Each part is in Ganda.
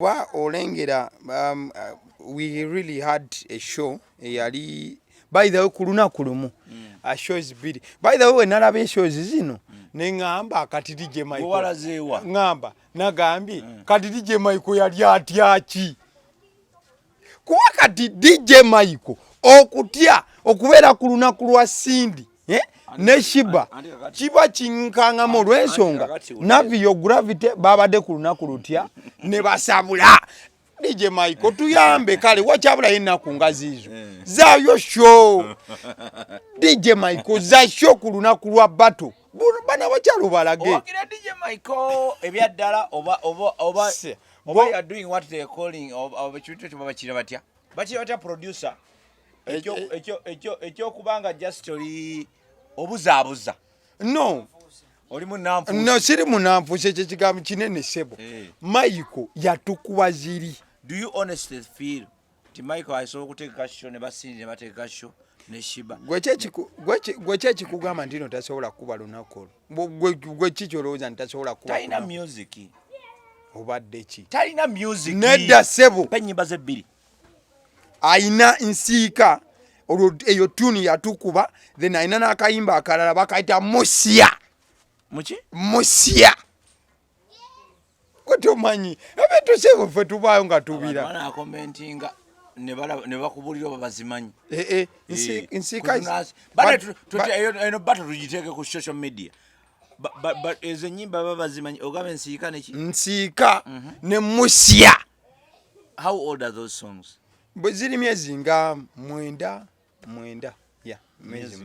Wa olengera we really had a show yali by the way kuluna kulumu a shows biri by the way nalaba shows zino nengamba kati DJ Michael ngamba nagambi kati DJ Michael yali atyaki kuwa kati DJ Michael okutya okubeera kuluna kulwa Sindi ne Shiba kiba kinkanga mu lwensonga Navio gravity babadde kuluna kulutya ne basabula DJ Michael tuyambe kale wachabula yennaku ngazizo zayo show DJ Michael za show kuluna kulwa bato bana wachalu balage okira DJ Michael ebyaddala oba you are doing what they are calling of chitu babachira batya producer ekyo kubanga just oli obuzaabuza no oli munamfu no siri munamfu kye kigambo kinene sebo Michael yatukuwa ziri. Do you honestly feel ti Michael asobola kuteeka show ne Basindi ne bateeka show ne Shiba gwe kikugamba ndino tasobola kuba lunaku gwe kikyolowooza ntasobola kuba talina music obadde ki talina music nedda sebo penyimba ze bbiri aina nsiika eyo tuni yatukuba then aina n'akayimba akalala bakayita musya musya kotomanyi ebintu sebo ffe tubaayo nga tubira bana commentinga ne bakubulira babazimanyi nsiika eno bato tugiteeke ku social media but ezo nyimba babazimanyi ogaba nsiika neki nsiika ne musya. How old are those songs? Bwe ziri myezi nga mwenda yeah mwezi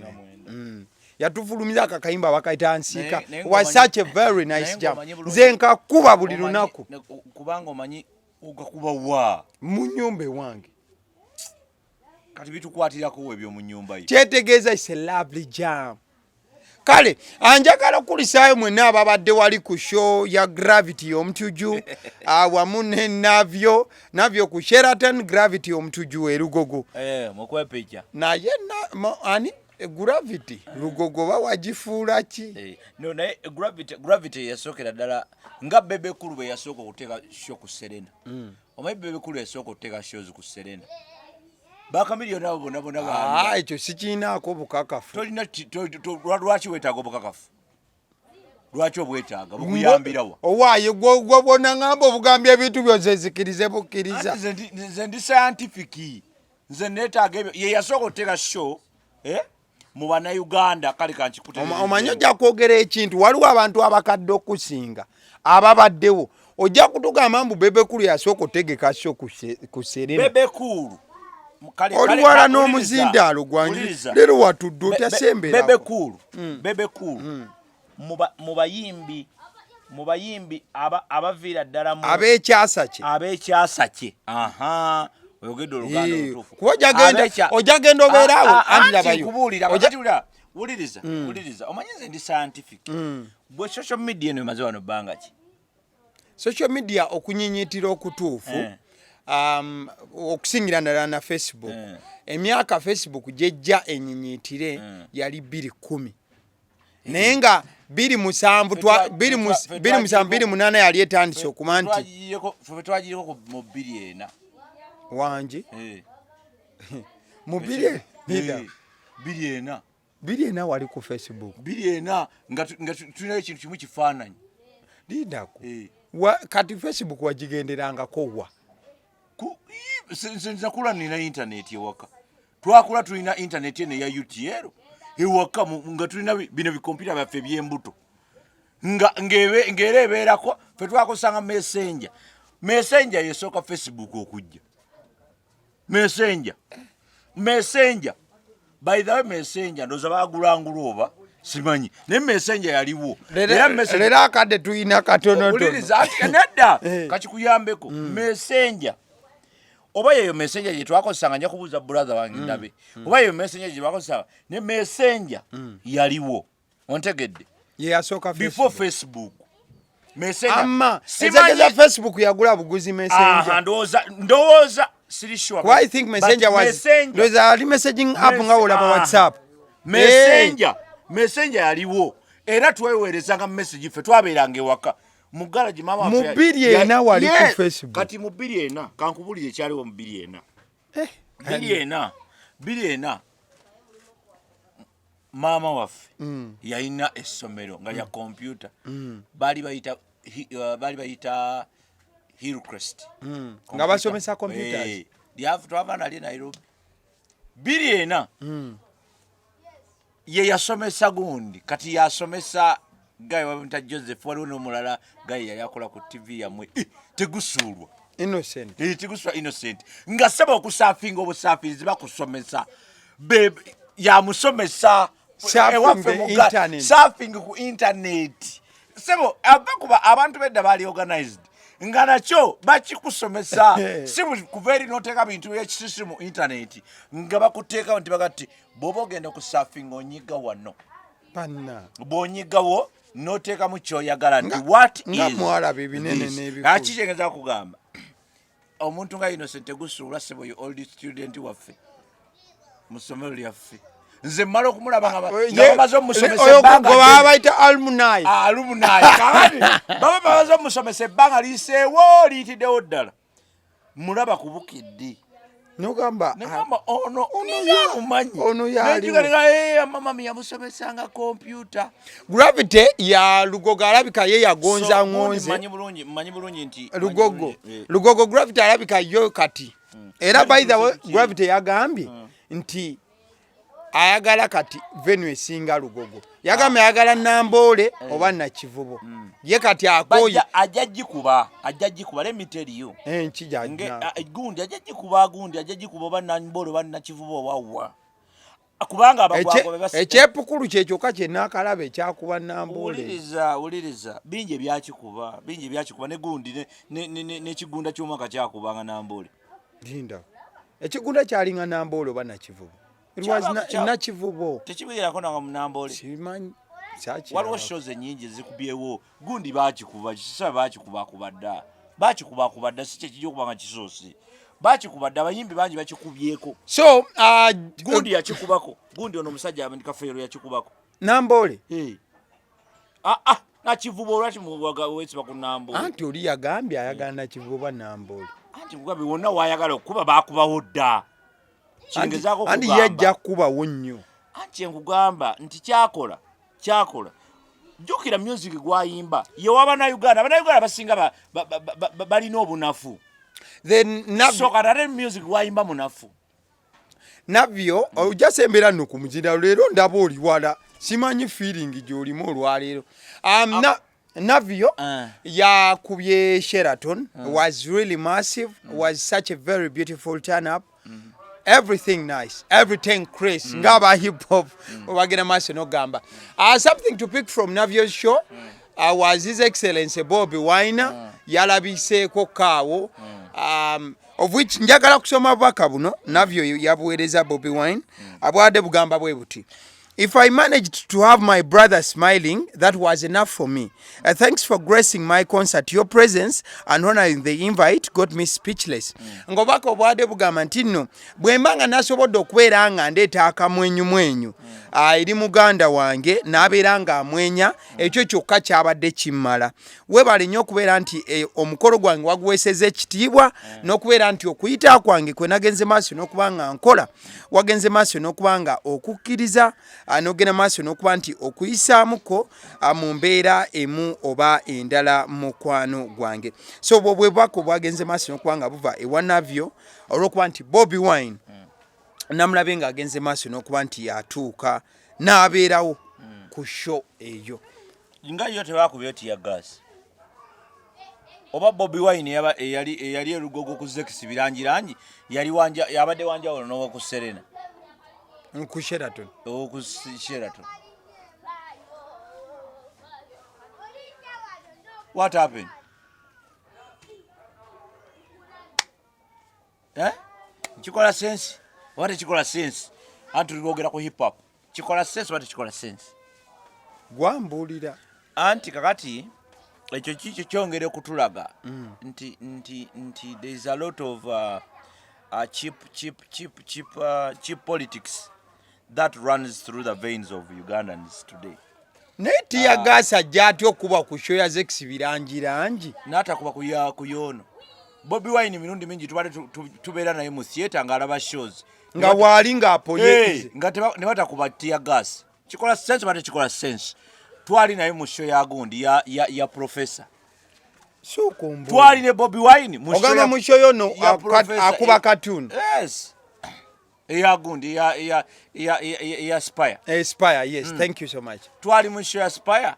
yatufulumiza akakayimba bakayita nsiika was such a very nice jam nze nkakuba buli lunaku kubanga omanyi ogakuba wa mu nnyumba wange kati bitukwatirako ebyo mu nnyumba yi kyetegeeza is a lovely jam. Kale anjagala kulisaayo mwenna ababadde wali ku show ya Gravity omutuju awamu ne Navio ku Sheraton Gravity omutuju erugogo mukwepicha naye ani Gravity lugogo bawagifuula ki no naye Gravity yasokera ddala nga Bebe Kulu bwe yasooka okuteeka show ku Serena omanyi Bebe Kulu yasooka okuteeka shows ku Serena bakamiliyoni abo bonna ekyo sikiinaako bukakafu tolina lwaki weetaaga obukakafu lwaki obwetaaga bukuyambirawa owaaye gwe bwonna ngamba obugambye ebintu byozezikirize bukkiriza nze ndi scientific nze neetaaga ebyo ye yasooka okuteeka show mu bannayuganda kale kankikute omanyi ojja kwogera ekintu waliwo abantu abakadde okusinga ababaddewo ojja kutugamba mbu Bebe Kulu yasooka otegeka show ku Serena Bebe Kulu oliwala n'omuzindaalo gwange leero watudde otasembera Bebe Kulu mu bayimbi abaviira ddala mu ab'ekyasa kye oyogedde oluganda olutuufu kuba ojja genda obeeraawo anti wuliriza omanyi nze ndi scientific bwe social media eno emaze wano bbanga ki social media okunyinyiitira okutuufu okusingira ddala na Facebook emyaka Facebook gyejja ennyinyiitire yali 2010 naye nga 2007-2008 yali etandise okuba nti twagireko mu 2004 wangi mu 2004 wali ku Facebook 2004 nga tulina ekintu kimu kifaananyi lindako kati Facebook wagigenderangako wa nakula nina internet ewaka twakula tulina internet eno ya UTL ewaka nga tulina bino bikompyuta byaffe by'embuto ng'era ebeerako ffe twakozesanga messenger yesooka Facebook okujja messenger by the way messenger ndoza bagulangula oba simanyi naye messenger yaliwo leero akadde tulina katonotonedda kakikuyambeko messenger oba yeyo messenger gye twakozesanga nja kubuuza brother wange ndabe oba yeyo messenger gye twakozesanga ne messenger yaliwo ontegedde ye yasooka before Facebook messenger ezageza Facebook yagula buguzi messenger ndowooza siri sure why I think messenger was there's a messaging app nga olaba WhatsApp messenger yaliwo era tweweerezanga message ffe twabeeranga ewaka mu garage mama mu 240 wali ku Facebook kati mu 240 kankubulire kyaliwo mu 240 mama waffe yalina essomero nga lya computer bali bayita Hillcrest nga basomesa computers twava nali Nairobi 240 ye yasomesa gundi kati yasomesa gayi wabita Joseph waliwo n'omulala gayi yali akola ku TV yamwe tegusuulwa innocent tegusuulwa innocent nga saba okusafinga obusaafirizi bakusomesa yamusomesa surfing ku internet sebo abakuba abantu bedda bali organized nga nakyo bakikusomesa si kuveeri noteeka bintu byekisisi mu internet nga bakuteekawo nti bagati bw'oba ogenda ku surfing onyiga wano bw'onyigawo noteekamu kyoyagala nti what akikyengeza kugamba omuntu nga Innocent tegusuula sebo yo old student waffe mu ssomero lyaffe nze mmala okumulaba nga bamaze omusomesa ebbanga bayita alumni baba bamaze omusomesa ebbanga liseewo liyitiddewo ddala mulaba kubukidde nogamba ono yaliwo mama yamusomesanga kompyuta gravity ya Lugogo alabika ye yagonza ngonze manyi bulungi nti Lugogo gravity alabika yo kati era by the way gravity yagambye nti ayagala kati venue esinga Lugogo yagamba ayagala Nambole oba Nakivubo ye kati akoye ajajikuba let me tell you gundi ajajikuba oba Nambole oba Nakivubo wawa kubanga abagwago ekyepukulu kyekyoka kyennakalaba ekyakuba Nambole uliriza bingi byakikuba ne gundi n'ekigunda ky'omwaka kyakubanga Nambole linda ekigunda kyalinga Nambole oba Nakivubo it was Nakivubo tekibirako nanga Nambole simanyi waliwo shows enyingi zikubyewo gundi bakikuba bakikubadda si kyekijja okubanga kisoose bakikubadde abayimbi bangi bakikubyeko so gundi yakikubako gundi ono omusajja kafeero yakikubako Nambole Nakivubo olwaki wesiba ku Nambole anti oli yagambye ayagala Nakivubo Nambole anti mugambe wonna waayagala okuba bakubawo dda andi yajja kubawo nnyo anti nkugamba nti kyakola jjukira music gwayimba ye w'Abannayuganda basinga balina obunafu sokarate music gwayimba munafu Navio ojasembera no kumujira leero ndaba oli wala simanyi feeling gy'olimu olwaleero Navio yakubye Sheraton was really massive was such a very beautiful turn up everything nice, everything crazy. Ngaba hip hop, wagena maso no gamba. Something to pick from Navio's show was His Excellency Bobiwine, yalabise kokawo, of which njagala kusoma bwaka buno Navio yabuwereza Bobiwine, Awadde bugamba bwe buti. If I managed to have my brother smiling, that was enough for me. Thanks for gracing my concert. Your presence and honoring the invite got me speechless. Ngobako Awadde bugamba nti nno bwembanga nasobodde okubeera nga ndeeta akamwenyu eri muganda wange n'abeera nga amwenya ekyo kyokka kyabadde kimmala. Weebale nnyo okubeera nti omukolo gwange waguweeseza ekitiibwa n'okubeera nti okuyita kwange kwe nagenze maaso n'okuba nga nkola wagenze maaso n'okuba nga okukkiriza n'ogenda maaso n'okuba nti okuyisaamuko mu mbeera emu oba endala mukwano gwange. So obwo bwe bwako bwagenze maaso n'okuba nga buva ewa Navio olw'okuba nti Bobiwine namulabe ng'agenze maaso n'okuba nti yatuuka n'abeerawo ku show eyo. Nga yo tebakubye tiya gas oba Bobiwine eyali erugogo ku Zex birangirangi yabadde wanjawulo n'oku Serena ku Sheraton. What happened? Chikola sense? What is chikola sense? Antu tulogera ku hip hop. Chikola sense what chikola sense? Gwambulira. Anti kakati ekyo kicho kyongere kutulaga nti there is a lot of cheap politics that runs through the veins of Ugandans today. Neti ya gasa jati okuba ku show ya Zex birangi n'atakuba kuyono. Bobiwine mirundi mingi tubale tubeera naye mu theater ng'alaba shows nga wali ng'apoye nga ne batakuba tear gas. Kikola sense bate kikola sense. Twali naye mu show ya gundi ya professor. Twali ne Bobiwine mu show yono akuba cartoon. Yes. Ya gundi ya Spire. Spire, yes. Thank you so much. Twali mu show ya Spire.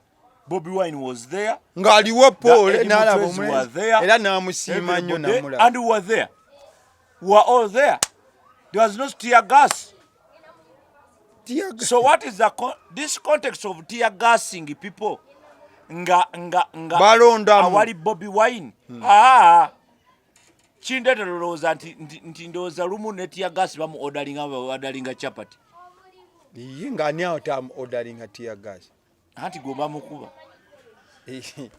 Bobiwine was there. Ngaliwo Paul n'alaba omulezi era n'amusiima nnyo namulaba. And we were there. We were all there. There was no tear gas. So what is this context of tear gassing people? Nga awali Bobiwine. Chindete loloza nti ndoza lumu ne tear gas bamu ordaringa chapati. Nga ani awo tamu orderinga tear gas. Anti gomba mukuba.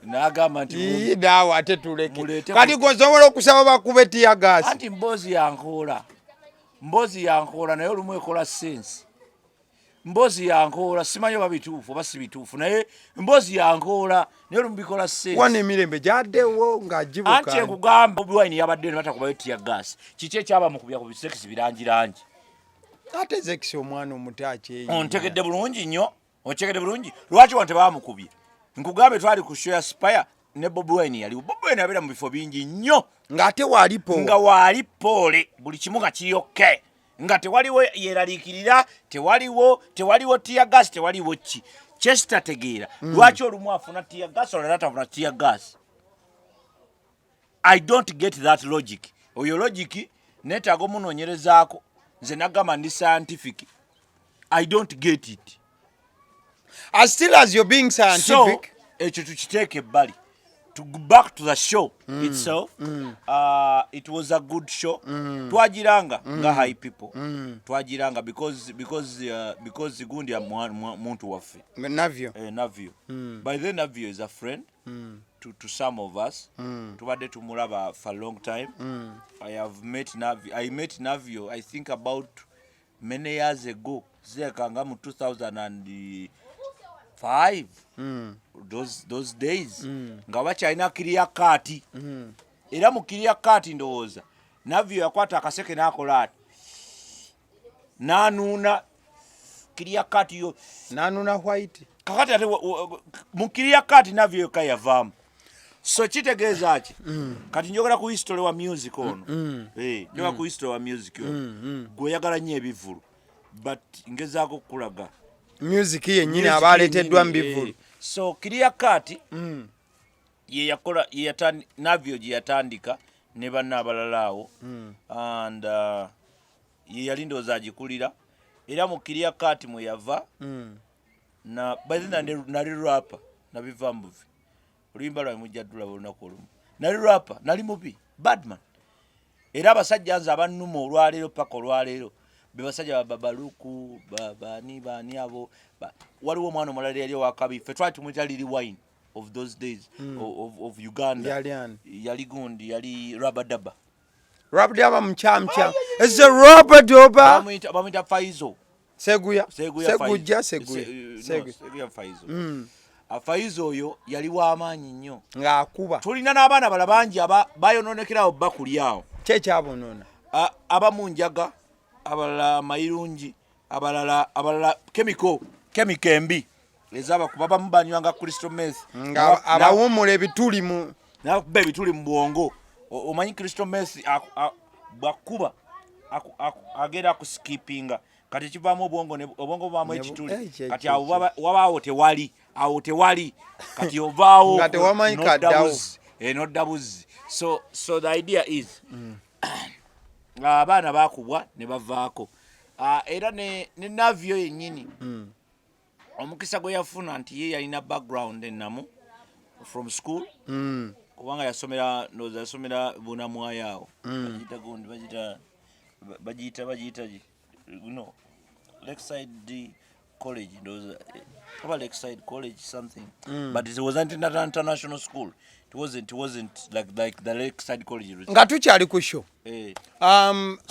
Nagamba nti dawo ate tuleke. Kati gosobola okusaba bakube tear gas. Anti mbozi yankola naye olumu ekola sense. Mbozi yankola simanyo babituufu basi bituufu naye mbozi yankola naye olumu bikola sense. Wane emirembe gyaddewo ng'agibuka. Anti nkugamba Bobiwine yabadde ne batakubayo tear gas. Kiki ekyaba mukubya ku bisekisi birangirangi. Ate Zex omwana omuto akyeyi. Ontegedde bulungi nnyo. Ochekedde bulungi. Lwaki wante bamukubye? Nkugambe twali ku show ya Spire ne Bobiwine yali. Bobiwine abera mu bifo bingi nnyo. Ngate walipo. Nga wali pole buli kimu nga kiyoke. Nga tewaliwo yeraliikirira, tewaliwo tear gas, tewaliwo ki. Chester tegeera. Lwaki olumu afuna tear gas olala atafuna tear gas? I don't get that logic. Oyo logic netaaga omunoonyerezaako. Nze nagamba ndi scientific. I don't get it. As still as you're being scientific. So, ekyo tukiteeke ebbali. To go back to the show itself, it was a good show. Twagiranga nga high people. Twagiranga because gundi ya muntu waffe. Navio. Navio. By then Navio is a friend to some of us. Tubadde tumulaba for a long time. I met Navio I think about many years ago. Zekanga mu 2005. Those days nga bakyalina clear card era mu clear card ndowooza Navio yakwata akaseke n'akola ati nanuuna clear card yo nanuuna white kakati ate mu clear card Navio kayavaamu so kitegeeza ki kati njogera ku history wa music ono njogera ku history wa music ono gweyagala nnyo ebivulu but ngezaako kukulaga music yennyini abaaleeteddwa mu bivulu. So clear cut ye yakola Navio gye yatandika ne banna abalala awo and ye yali ndowooza agikulira era mu clear cut mwe yava na by then nali rapper nabiva mbuvi oluyimba lwawe mujjaddula olunaku olumu nali rapper nali mubi badman era abasajja nze abannuma olwaleero paka olwaleero be basajja babaluku bani abo waliwo omwana omulala yali wakabi ffe twali tumuyita Liliwine of those days of Uganda yali gundi yali Rabadaba mchamcha it's a Rabadaba bamuyita Faizo Seguya Faizo Faizo oyo yali w'amaanyi nnyo ng'akuba tulina n'abaana bala bangi bayonoonekerawo bakuli awo kyekyabonoona abamu njaga abalala mayirungi abalala chemical embi ezabakuba bamu banywanga crystal meth abawumula ebituli mu nakuba ebituli mu bwongo omanyi crystal meth bwakuba agenda kuskipinga kati kivaamu obwongo bwaamu ekituli kati awo wabaawo tewali kati ovaawo noddabuzi so the idea is abaana bakubwa ne bavaako era ne Navio yennyini omukisa gwe yafuna nti ye yalina background ennamu from school kubanga yasomera bunamwayo awo bagiyita no Lakeside College Lakeside College something but it wasn't an international school, it wasn't like the Lakeside College. Nga tukyali ku show.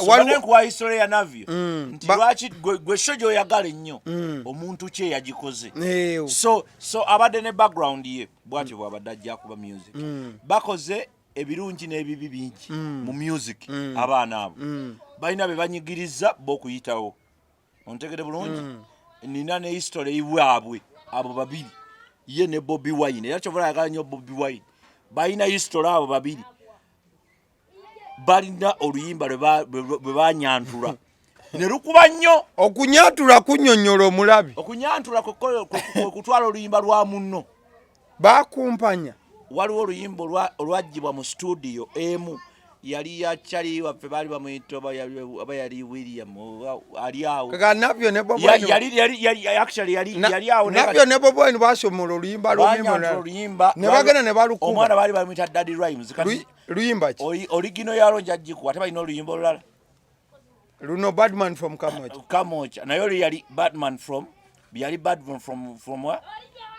Waliwo kwa history ya Navio. Nti lwaki gwe show gyoyagala ennyo omuntu kye yagikoze. So abadde ne background ye bwatyo bwabadde ajja kuba music. Bakoze ebirungi n'ebibi bingi mu music abaana abo. Balina be banyigiriza b'okuyitawo. Ontegede bulungi. Nina ne history iwaabwe abo babiri. Ye ne Bobiwine. Era kyovula yagala nnyo Bobiwine. Balina history abo babiri. Balina oluyimba lwe banyantula. Ne lukuba nnyo. Okunyantula kunnyonnyola omulabi. Okunyantula kutwala oluyimba lwa munno. Bakumpanya. Waliwo oluyimba olwaggyibwa mu studio emu. Yali yakyali waffe baali bamuyita aba yali William ali awo. Kaka Navio ne Bobiwine. Yali awo. Navio ne Bobiwine basomola oluyimba oluyimba. Ne bagenda ne balukuba. Omwana baali bamuyita Daddy Rhymes. Luyimba ki? Original yalo jajjiku ate balina oluyimba olulala. Luno Badman from Kamocha. Nayo yali Badman from where?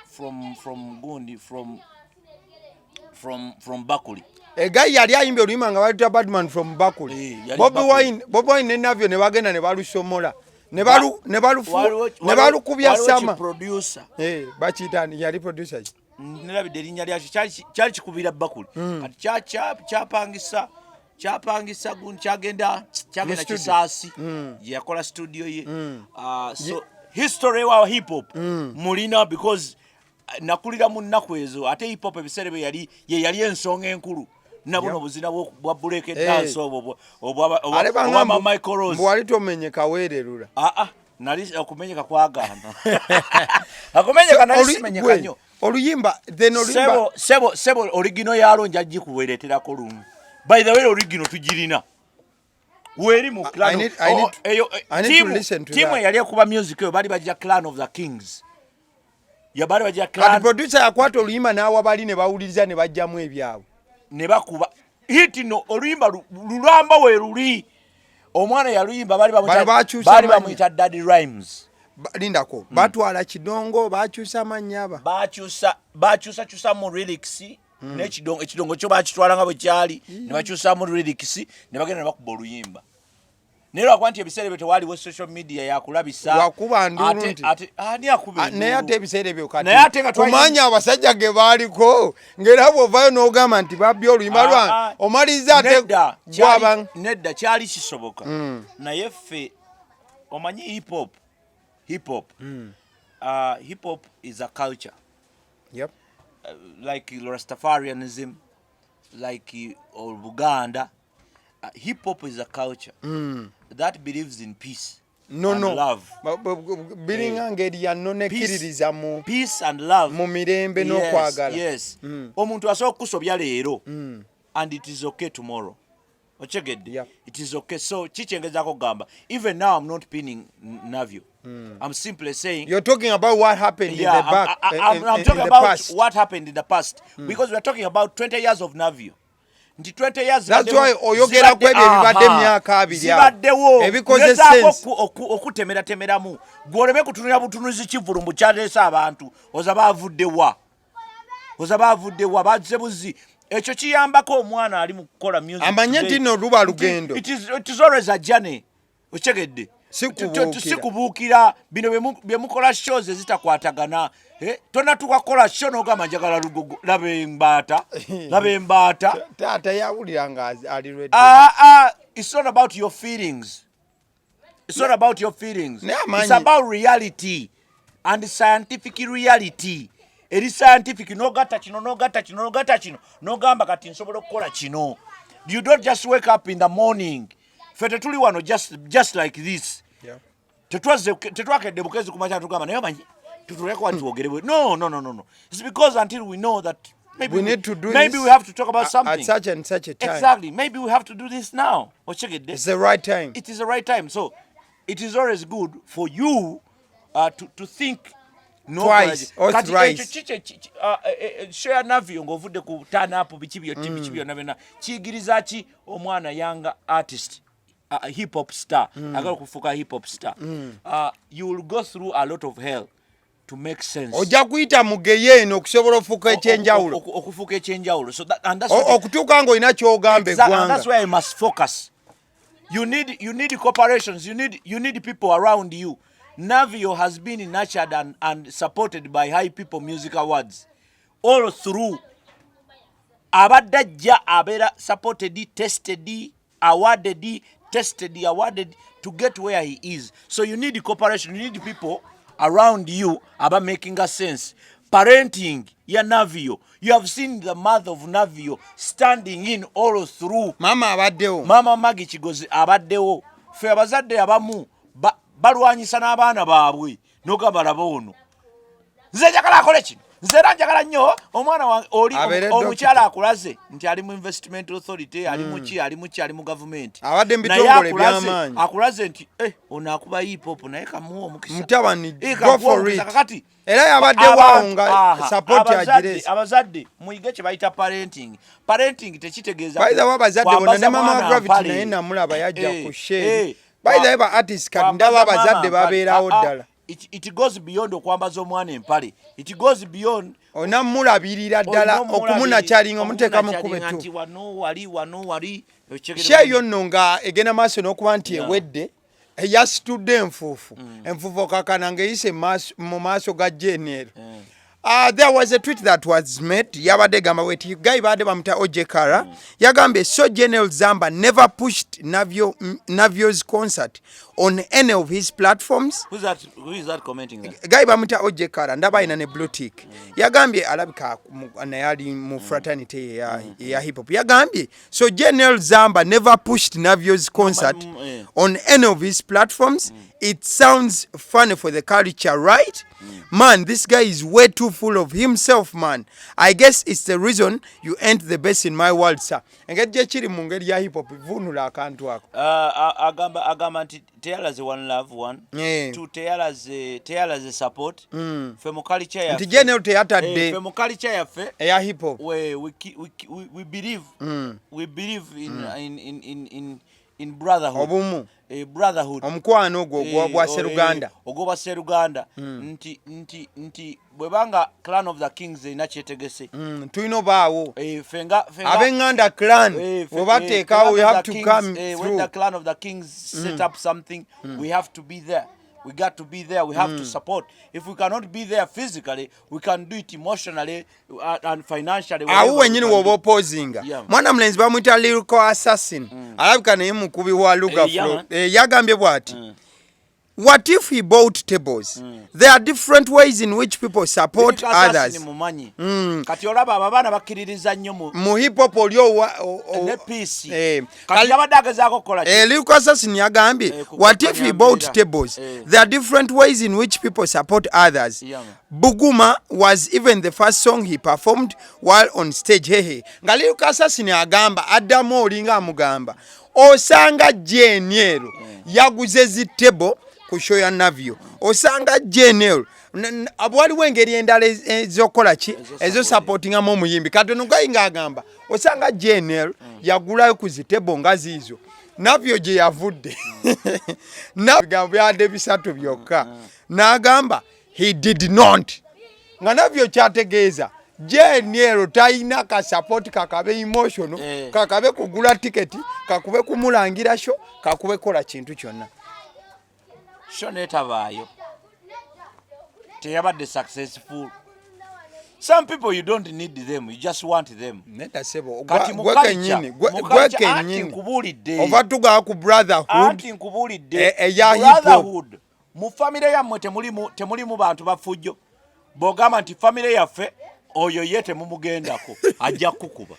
From Gundi from Bakuli. Guy yali ayimba oluyimba nga balita Badman from Bakuli. Bobiwine ne Navio ne bagenda ne balusomola. Ne balukubya sama. Producer. Bakitani yali producer. Nalabidde erinnya lyakyo kyali kikubira Bakuli. Kati kyapangisa gundi kyagenda Kisaasi yakola studio ye. So history wa hip hop mulina because nakulira mu nnaku ezo ate hip hop ebiseera bye yali ensonga enkulu. Nabuno buzina bwa break dance obwa Michael Rose. Bwali tomenyeka weererula. Nali okumenyeka kwagamba. Akumenyeka nali simenyeka nnyo. Oluyimba then oluyimba sebo original yalo njajji kuwereterako lumu. By the way original tujirina. Weri mu clan. I need to listen to that. Team yali kuba music yo bali bajja Clan of the Kings. Ya bali bajja Clan. Kati producer yakwata oluyimba nawa bali ne bawuliriza ne bajjamu ebyabo. Ne bakuba hit no oluyimba lulamba we luli. Omwana yaluyimba bali bamuyita Daddy Rhymes. Lindako batwala kidongo bakyusa manyaba bakyusa mu lyrics ekidongo kyo bakitwala nga bwe kyali ne bakyusa mu lyrics ne bagenda ne bakuba oluyimba nero akwanti ebiseera byo tewaliwo social media yakulabisa wakuba ndulu ate ani akube naye ate ebiseera byo kati kumanya abasajja ge baaliko ngera bw'ovaayo n'ogamba nti babbye oluyimba lwa omaliza ate gwaba nedda kyali kisoboka naye ffe omanyi hip hop hip hop is a culture. Yep. Like Rastafarianism, like Buganda. Hip hop is a culture that believes in peace and love. Peace and love. Yes. Omuntu asobola kusobya leero and it is okay tomorrow. Yep. It is okay. So chichengezako gamba. Even now I'm not pinning Navio. I'm simply saying you're talking about what happened in the back. I'm talking about what happened in the past because we're talking about 20 years of Navio. 20 years. That's why oyogera kwebyo ebibadde myaka abiri. Zibaddewo. Because sense okutemeramu. Gwoleme kutunira butunuzi kivulumbu kyaleesa abantu. Oza bavuddewa bazze buzi. Ekyo kiyambako omwana ali mu kukola music. Amanye nti no luba lugendo. It is always a journey. Ochegedde. Sikubuukira bino bye mukola shows ezitakwatagana. Tona tukakola show n'ogamba njagala lugogo labe embaata. Taata yawuliranga ali ready. It's not about your feelings. It's not about your feelings. It's about reality and scientific reality. Eri scientific n'ogatta kino n'ogamba kati nsobola okukola kino. You don't just wake up in the morning. Fete tuli wano just like this. Yeah. Tetwakedde bukezi kumacha tugamba naye manyi tutuleko anti wogerewe. No. It's because until we know that maybe we need to do maybe this we have to talk about something at such and such a time. Exactly. Maybe we have to do this now. It's the right time. It is the right time. So it is always good for you to think twice or thrice. Share Navio ng'ovudde ku turn up biki byonna byonna kiyigiriza ki omwana young artist hip hop star agala kufuuka hip hop star you will go through a lot of hell to make sense. Ojja kuyita mugeye eno okusobola ofuuka ekyenjawulo. Okufuuka ekyenjawulo. So and that's okutuuka ng'olina ky'ogamba eggwanga. And that's where you must focus. You need corporations. You need people around you. Navio has been nurtured and supported by High People Music Awards all through. Abadde ajja abeera supported, tested, awarded, tested, awarded to get where he is. So you need cooperation. You need people around you about making a sense. Parenting, ya Navio. You have seen the mother of Navio standing in all through. Mama abaddewo. Mama Maggie Kigozi abaddewo. Fe abazadde abamu balwanyisa n'abaana baabwe n'ogamba laba ono. Nze njagala akole kino. Nze njagala nnyo omwana oli omukyala akulaze nti ali mu investment authority, ali mu government. Abadde mbitongole by'amaanyi. Akulaze nti ono akuba hip hop naye kamuwa omukisa. Mutabani go for it. Kakati era yabadde waunga support agire. Abazadde muyige kye bayita parenting. Parenting tekitegeeza. By the way abazadde bonna ne mama Gravity naye namulaba yajja ku share. By the way ba artist kati ndaba abazadde babeerawo ddala. It goes beyond okwambaza omwana empale. It goes beyond onamulabirira ddala okumunakyalinga omuteeka mu kubetu. Nti wano wali. Share yonno nga egenda maaso n'okuba nti ewedde yasitudde enfuufu. Enfuufu kakana ng'eyise mu maaso ga JNL. There was a tweet that was made. Yabadde gamba weti guy badde bamuta Ojekara. Yagambe so General Zamba never pushed Navio's concert on any of his platforms. Who is that commenting that? Guy bamuta Ojekara ndaba ina ne blue tick. Yagambye alabika nayali mu fraternity ya hip hop. Yagambye so General Zamba never pushed Navio's concert on any of his platforms. It sounds funny for the culture, right? Man, this guy is way too full of himself, man. I guess it's the reason you ain't the best in my world, sir. Engeri chiri mu ngeri ya hip hop vunula akantu ako. Agamba nti teyalaze one love one. Two teyalaze support. Fe mu culture ya. Nti general teyatadde. Fe mu culture ya fe. Ya hip hop. We believe. We believe in brotherhood. Obumu. Brotherhood. Omukwano ogwo gwa Seruganda. Ogwo Seruganda. Nti bwebanga clan of the kings inakyetegese. Tulino baawo. Fenga abenganda clan. Obateekawo we have to come through. When the clan of the kings set up something, we have to be there. We got to be there. We have to support. If we cannot be there physically, we can do it emotionally and financially. Awo wenyini woba opposinga. Mwana mlenzi bamwita lyrical assassin. Alabika naye mukubi wa lugha flow. Yagambye bwati. What if he bought tables? There are different ways in which people support others. Kati olaba abana bakiririza nnyo mu hip hop olyo ne peace. Kati abadagazaako kola. Lyrical assassin yagambye what if he bought tables? There are different ways in which people support others. Buguma was even the first song he performed while on stage. Hehe. Nga lyrical assassin agamba addamu olinga amugamba. Osanga JNL yaguze zi table ku show ya Navio. Osanga JNL abwaliwo engeri endala ezokola ki ezo supportinga mu muyimbi katono gayinga agamba osanga JNL yagulayo ku zitebo nga zizo Navio gye yavudde nagamba yadde bisatu byokka n'agamba he did not nga Navio kyategeeza JNL tayina ka support kakabe emotional kakabe kugula tiketi kakube kumulangira show kakube kola kintu kyonna shoneta bayo teyabadde successful. Some people you don't need them, you just want them. Neta sebo gweke nyini nkubulidde ovatuga ku brotherhood nkubulidde brotherhood mu family yammwe temulimu bantu bafujjo bogamba nti family yaffe oyo yete mumugendako ajja kukuba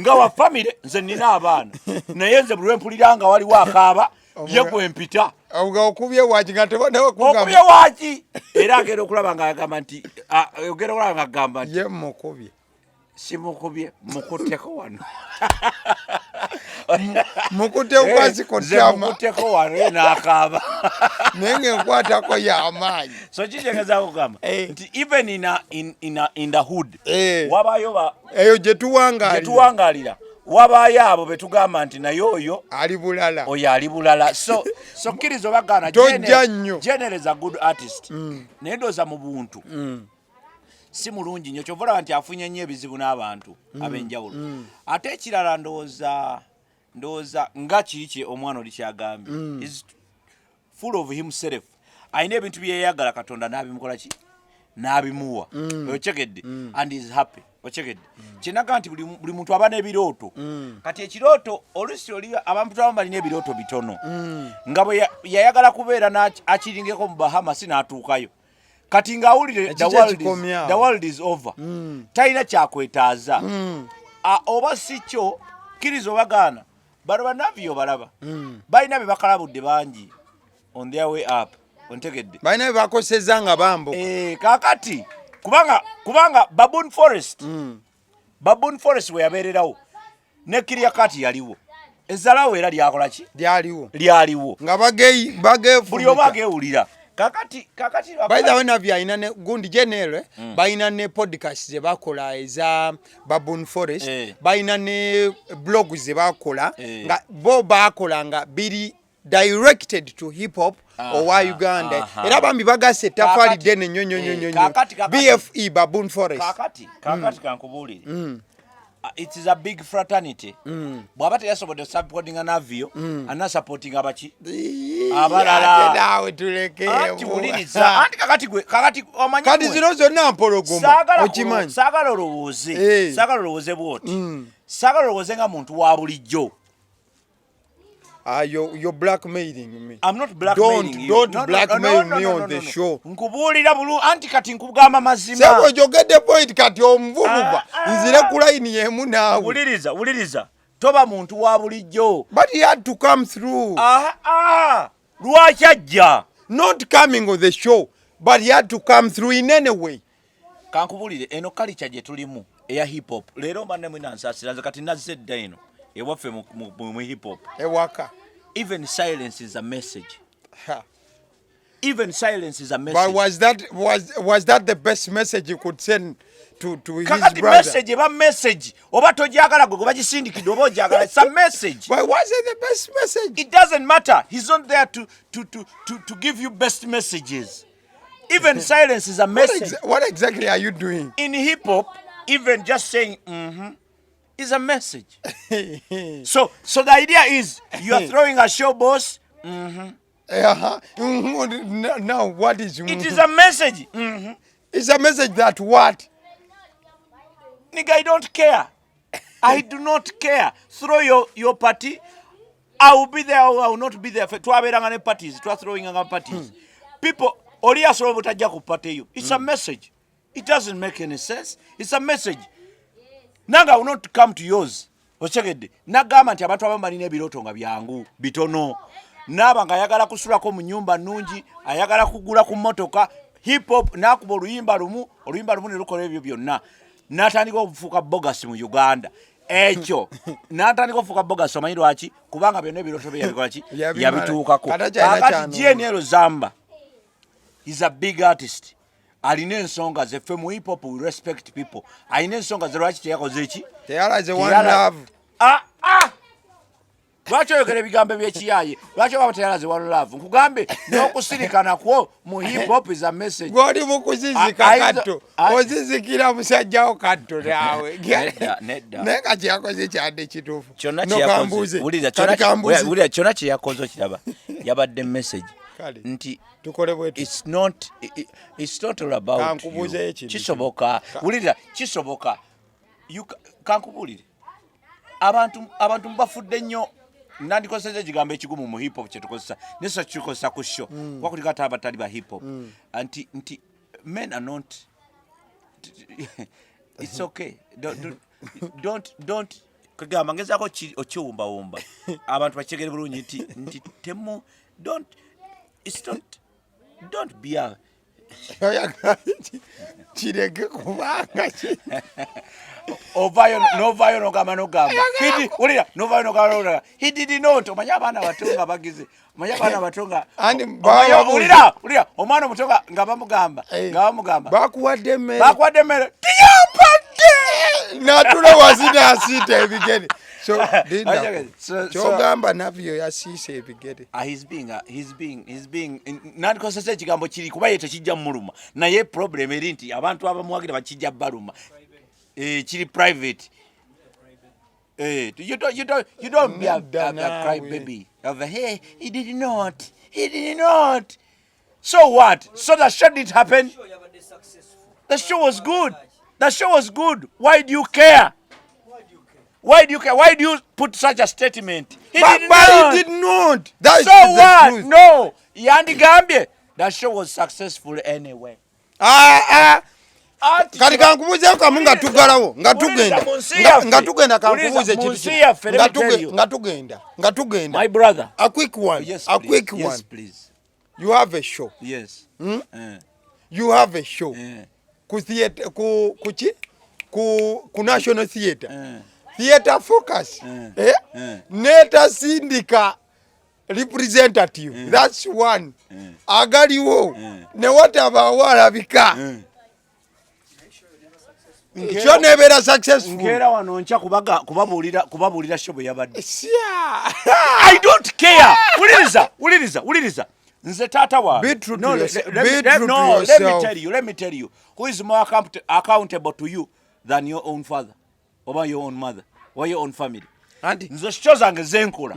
nga wa family nze nina abaana naye nze buli mpuliranga waliwo akaaba ye gwempita okubye waki nga tebona okubye waki era agenda okulaba nga agamba nti ogenda okulaba nga agamba nti ye mukubye si mukubye mukuteko wano mukute ukwasi kotama mukuteko wano n'akaaba nenge nkwatako y'amaanyi so kijegezaako kugamba nti even in the hood wabayo eyo gye tuwangaalira wabayo abo betugamba nti naye oyo ali bulala ali bulala so kkiriza obagana Jenner is a good artist naye ndooza mu buntu si mulungi nnyo kyova olaba nti afunye nnyo ebizibu n'abantu ab'enjawulo ate ekirala ndowooza nga kiki omwana oli kyagambye is full of himself ayina ebintu bye yeeyagala Katonda n'abimukola ki n'abimuwa okyegedde and is happy okyegedde kyenaga nti buli muntu aba n'ebirooto kati ekirooto oluusi oli abantu abamu balina ebirooto bitono nga bwe yayagala kubeera akiringeko mu Bahamas n'atuukayo kati ng'awulire the world is over talina kyakwetaaza oba si kyo kkiriza obagaana bano bannavio balaba balina be bakalabudde bangi on their way up ontegedde balina be bakoseza nga bambo kakati kubanga Baboon Forest we yabeererawo ne Kiriakati yaliwo ezzalawo era lyakola ki lyaliwo nga bageefu buli omu ageewulira kakati by the way Navio ayina ne gundi Jenner bayina ne podcast ze bakola eza Baboon Forest bayina ne blog ze bakola nga bo bakola nga biri directed to hip hop owa Uganda era bambi bagase tafali dene nyonyonyonyo BFE Baboon Forest kakati kankubuulire it is a big fraternity bwaba teyasobodde supportinga Navio ana supporting abaki abalala nawe tulekeyo kiwuliriza anti kakati omanyi kati zino zonna mpologoma okimanyi saagala olowooze bwoti saagala olowooze nga muntu wa bulijjo. You're blackmailing me. I'm not blackmailing you. Don't blackmail me on the show. Nkubuulira bulu anti kati nkugamba mazima. Sebo jogede point kati omvububa. Nzire ku line yemu naawe. Uliriza. Toba muntu wa bulijjo. But he had to come through. Lwaki ajja. Not coming on the show, but he had to come through in any way. Kankubulire eno culture gye tulimu eya hip hop. Leero mbanne mwina nsasira kati nazze dda eno. Ewaffe mu hip hop. Ewaka. Even silence is a message. Even silence is a message. But was that the best message you could send to his kakati brother? Message. Oba tojagala go bagisindikide oba ojagala. It's a message. Why was it the best message? It doesn't matter. He's not there to give you best messages. Even silence is a message. What exactly are you doing? In hip hop, even just saying is a message. So the idea is you are throwing a show, boss. Now what is it is a message. It's a message that what? Nigga, I don't care. I do not care. Throw your party. I will be there or I will not be there. Twaberanga parties. Twa throwing parties. People, Olia solo butajja ku party you. It's a message. It doesn't make any sense. It's a message. Nanga will not come to yours. Ochegedde. Nagamba nti abantu abamu balina ebirooto nga byangu bitono. Naba nga ayagala kusulako mu nyumba nnungi, ayagala kugula ku mmotoka, hip hop nakuba oluyimba lumu ne lukola ebyo byonna. N'atandika okufuuka bogas mu Uganda. Ekyo n'atandika okufuuka bogas omanyi lwaki? Kubanga byonna ebirooto bye yabikola ki? Yabituukako. Kakati Jenner Zamba is a big artist. Alina ensonga ze ffe mu hip hop we respect people. Alina ensonga ze lwaki teyakoze ki? Teyalaze one love. Lwaki oyogera ebigambo by'ekiyaye? Lwaki oba teyalaze one love? Nkugambe n'okusirikana kwo mu hip hop is a message. Gw'oli mu kuzizika katto. Ozizikira musajjawo katto naawe. Nedda. Naye ka kyeyakoze kyadde kituufu. Wulira kyonna kye yakoze okiraba. Yabadde message. Nti tukole bwetu. It's not all about you. Kisoboka. Wulira kisoboka. Kankubulire. Abantu mbafudde nnyo nandikoseza ekigambo ekigumu mu hip hop kye tukozesa. Neso kikosa ku show. Wakuli kata abatali ba hip hop. Nti men are not it's okay. Don't kugamba ngezako okiwumba. Abantu bachegere bulungi nti temu don't be a kireke kubanga novayo nogamba he did not omanya abaana batonga bagize omanya abaana batonga ulira omwana omutonga nga bamugamba bakuwadde emmere tiyampadde natula wazina asita ebigere So kyogamba Navio yasiise ebigere. He's being nandikosesa ekigambo kiri kuba ye tekijja muluma naye problem eri nti abantu abamuwagira bakijja baluma kiri private. You don't be a cry baby of hey he did not. So what? So the show didn't happen. The show was good. Why do you care? Why do you put such a statement? He did not. That so is what? Truth. No. Yandi Gambia. That show was successful anyway. Kati kankubuze ko nga tugalawo nga tugenda kankubuze nga tugenda my brother a quick one. Yes please. You have a show. Yes. You have a show. Ku theater ku National Theater. Theater Focus. Neta Sindika representative. That's one. Agaliwo. Ne whatever walabika. Sure never successful. Ngera wano ncha kubabulira show yabadde. I don't care. Uliriza. Nze tata wa. Be true to yourself. Let me tell you. Who is more accountable to you than your own father? Or your own mother? Or your own family? Anti. Nze show zange zenkola.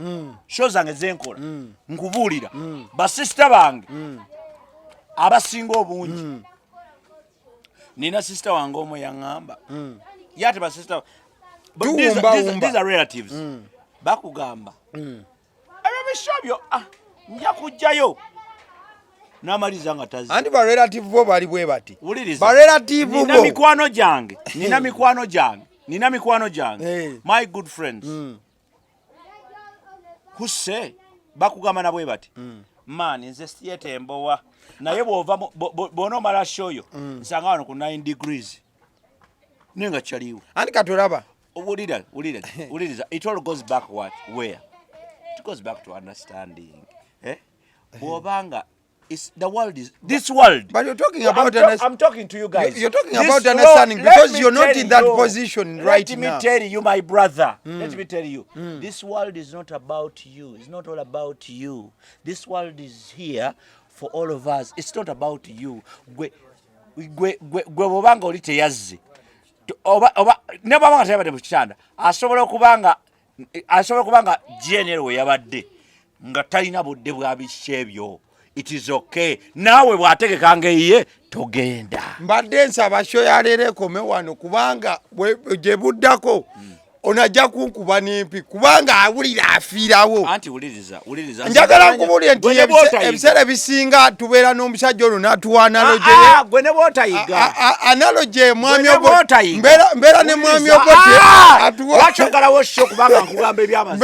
Nkubulira. Ba sister bange. Abasinga obungi. Nina sister wange omo yangamba. Yate ba sister. But these are relatives. Bakugamba. Ebishabyo nja kujjayo. Namaliza nga tazi. Andi ba relative bo bali bwe bati. Uliriza. Ba relative bo. Nina mikwano jange. Hey. My good friends. Who say bakugamba na bwe bati. Man nze theater embowa. Naye bwova bono mala show yo. Nsanga wano ku 9 degrees. Nenga chaliwo. Andi katolaba. Uliriza. It all goes back where? It goes back to understanding. Bwobanga it's the world is this world. But you're talking about I'm talking to you guys. You're talking about understanding because you're not in that position right now. Let me tell you, my brother. Let me tell you. This world is not about you. It's not all about you. This world is here for all of us. It's not about you. Gwe bobanga oli teyazze. Oba ne baba tayabadde mu kitanda. Asobola kubanga general yabadde nga talina budde bwa bishebyo. It is okay. Nawe bwategeka ngeye togenda. Mbadde nsaba show ya lere kome wano kubanga je buddako onajja kunkuba nempi kubanga awulira afiirawo. Anti uliriza. Njagala nkubulire nti ebisere bisinga tubeera n'omusajja ono n'atuwa analogy. Gwe ne bwotayiga. Analogy Mwami Obote. Mbeera ne Mwami Obote atuwa. Lwaki ogalawo show kubanga nkugamba ebyamazi.